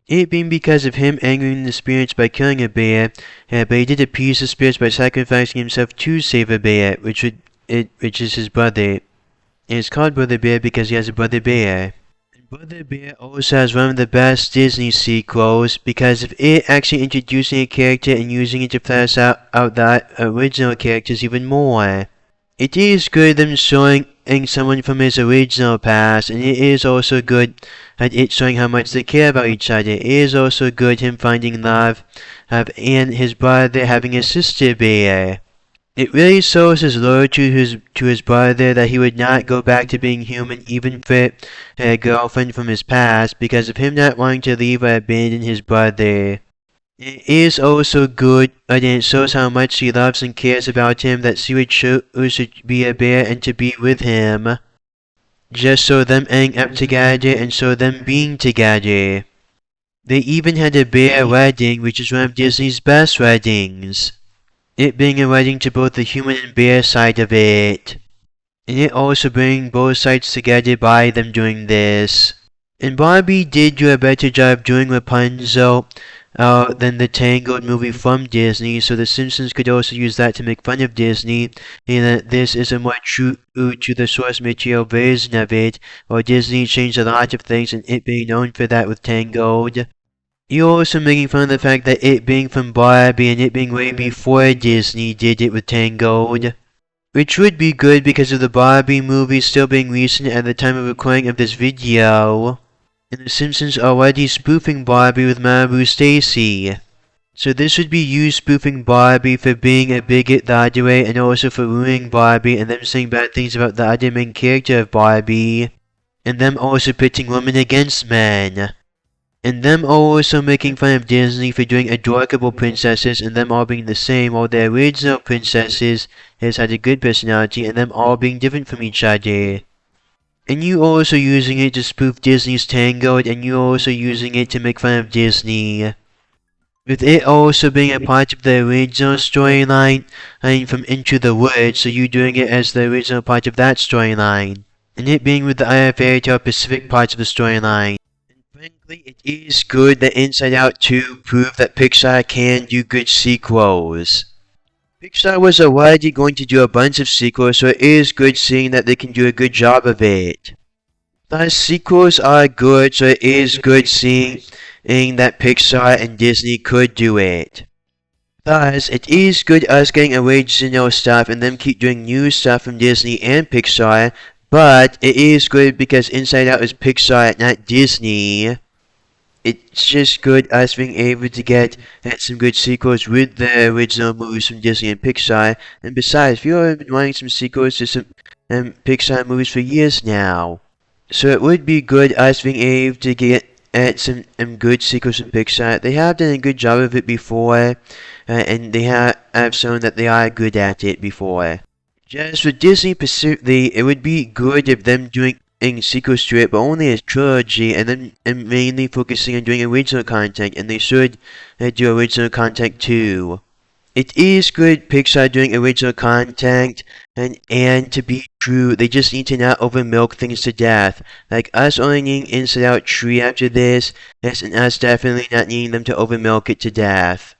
It being because of him angering the spirits by killing a bear, but he did appease the spirits by sacrificing himself to save a bear, which is his brother. And it's called Brother Bear because he has a brother bear. And Brother Bear also has one of the best Disney sequels because of it actually introducing a character and using it to flesh out the original characters even more. It is good them showing someone from his original past, and it is also good at it showing how much they care about each other. It is also good him finding love and his brother having a sister bear. It really shows his loyalty to his brother that he would not go back to being human even for a girlfriend from his past because of him not wanting to leave or abandon his brother. It is also good and it shows how much she loves and cares about him that she would choose to be a bear and to be with him. Just so them ending up together and so them being together. They even had a bear wedding, which is one of Disney's best weddings. It being a wedding to both the human and bear side of it. And it also bringing both sides together by them doing this. And Barbie did do a better job doing Rapunzel than the Tangled movie from Disney, so The Simpsons could also use that to make fun of Disney, and that this is a more true to the source material version of it, while Disney changed a lot of things and it being known for that with Tangled. You're also making fun of the fact that it being from Barbie and it being way before Disney did it with Tangled. Which would be good because of the Barbie movie still being recent at the time of recording of this video. And The Simpsons already spoofing Barbie with Malibu Stacy. So this would be you spoofing Barbie for being a bigot the other way and also for ruining Barbie and them saying bad things about the other main character of Barbie. And them also pitting women against men. And them also making fun of Disney for doing adorable princesses and them all being the same, while the original princesses has had a good personality and them all being different from each other. And you also using it to spoof Disney's Tangled, and you also using it to make fun of Disney. With it also being a part of the original storyline, from Into the Woods, so you doing it as the original part of that storyline. And it being with the other Fairy Tale Pacific parts of the storyline. Frankly, it is good that Inside Out 2 proved that Pixar can do good sequels. Pixar was already going to do a bunch of sequels, so it is good seeing that they can do a good job of it. Plus, sequels are good, so it is good seeing that Pixar and Disney could do it. Plus, it is good us getting original stuff and them keep doing new stuff from Disney and Pixar. But it is good because Inside Out is Pixar, not Disney. It's just good us being able to get some good sequels with the original movies from Disney and Pixar. And besides, people have been wanting some sequels to some Pixar movies for years now. So it would be good us being able to get some good sequels from Pixar. They have done a good job of it before, and they have shown that they are good at it before. Just for Disney specifically, it would be good if them doing sequels to it, but only a trilogy, and then mainly focusing on doing original content, and they should do original content too. It is good Pixar doing original content, and to be true, they just need to not over milk things to death. Like us only needing Inside Out 3 after this, and us definitely not needing them to over milk it to death.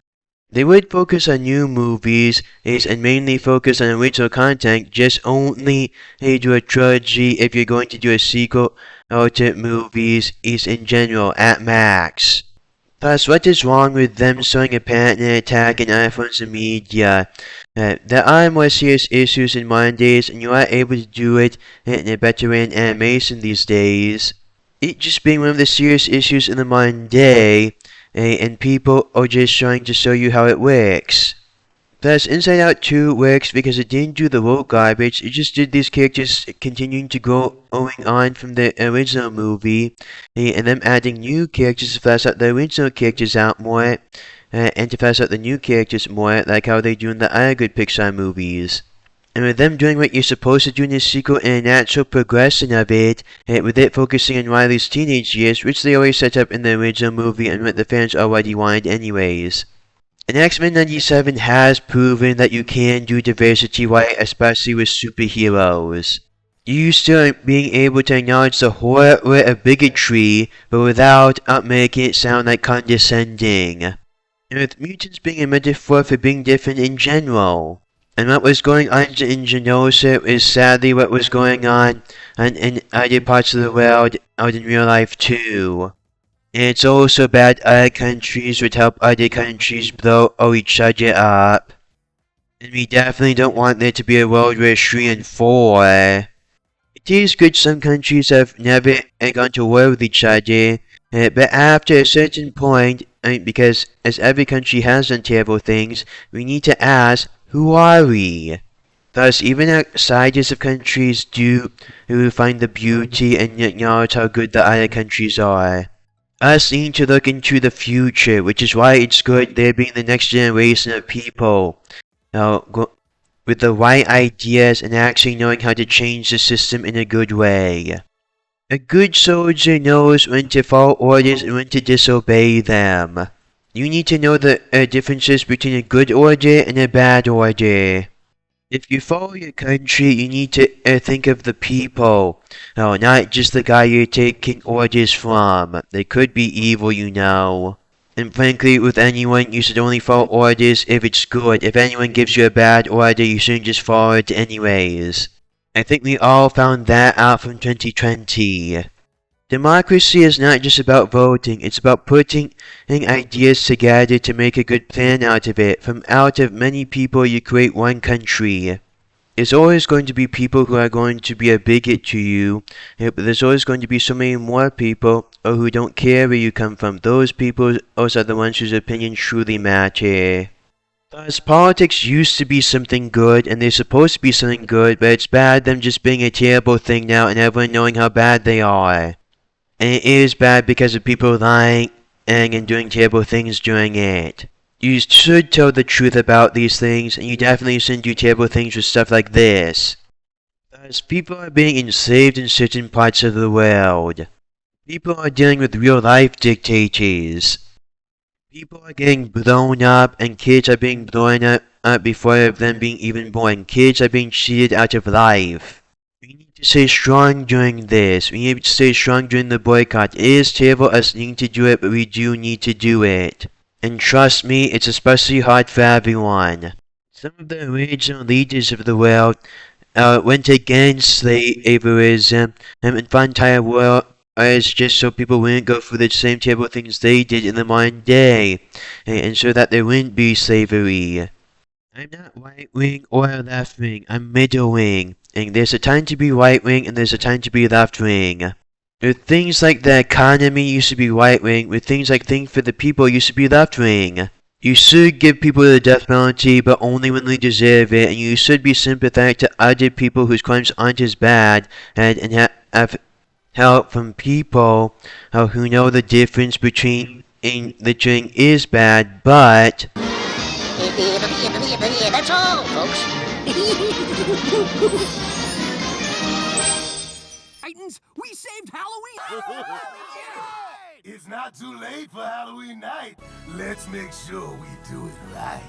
They would focus on new movies and mainly focus on original content, just only do a trilogy if you're going to do a sequel to movies in general, at max. Thus, what is wrong with them showing a pattern and attack in iPhones and media? There are more serious issues in modern days, and you are able to do it in a better way in animation these days. It just being one of the serious issues in the modern day, and people are just trying to show you how it works. Thus, Inside Out 2 works because it didn't do the woke garbage, it just did these characters continuing to go on from the original movie, and them adding new characters to flesh out the original characters out more, and to flesh out the new characters more, like how they do in the other good Pixar movies. And with them doing what you're supposed to do in the sequel and a natural progression of it, with it focusing on Riley's teenage years, which they always set up in the original movie and what the fans already wanted anyways. And X-Men 97 has proven that you can do diversity right, especially with superheroes. You still being able to acknowledge the horror of bigotry, but without making it sound like condescending. And with mutants being a metaphor for being different in general. And what was going on in Genosha is sadly what was going on in other parts of the world out in real life too. And it's also bad other countries would help other countries blow each other up. And we definitely don't want there to be a World War III and IV. It is good some countries have never gone to war with each other, but after a certain point, because as every country has done terrible things, we need to ask, who are we? Thus, even outsiders of countries do find the beauty and acknowledge how good the other countries are. Us need to look into the future, which is why it's good there being the next generation of people. With the right ideas and actually knowing how to change the system in a good way. A good soldier knows when to follow orders and when to disobey them. You need to know the differences between a good order and a bad order. If you follow your country, you need to think of the people. Not just the guy you're taking orders from. They could be evil, you know. And frankly, with anyone, you should only follow orders if it's good. If anyone gives you a bad order, you shouldn't just follow it anyways. I think we all found that out from 2020. Democracy is not just about voting, it's about putting ideas together to make a good plan out of it. From out of many people, you create one country. There's always going to be people who are going to be a bigot to you, but there's always going to be so many more people who don't care where you come from. Those people are the ones whose opinions truly matter. Thus, politics used to be something good, and they're supposed to be something good, but it's bad them just being a terrible thing now and everyone knowing how bad they are. And it is bad because of people lying and doing terrible things during it. You should tell the truth about these things, and you definitely shouldn't do terrible things with stuff like this. Thus, people are being enslaved in certain parts of the world. People are dealing with real-life dictators. People are getting blown up, and kids are being blown up before them being even born. Kids are being cheated out of life. We need to stay strong during this. We need to stay strong during the boycott. It is terrible us needing to do it, but we do need to do it. And trust me, it's especially hard for everyone. Some of the original leaders of the world went against slaverism and fought entire war just so people wouldn't go through the same terrible things they did in the modern day, and so that there wouldn't be slavery. I'm not right-wing or left-wing, I'm middle-wing. And there's a time to be right-wing and there's a time to be left-wing. With things like the economy, you should be right-wing. With things like things for the people, you should be left-wing. You should give people the death penalty, but only when they deserve it. And you should be sympathetic to other people whose crimes aren't as bad, and have help from people who know the difference between the doing is bad, but... That's all, folks. Titans, we saved Halloween! It's not too late for Halloween night. Let's make sure we do it right.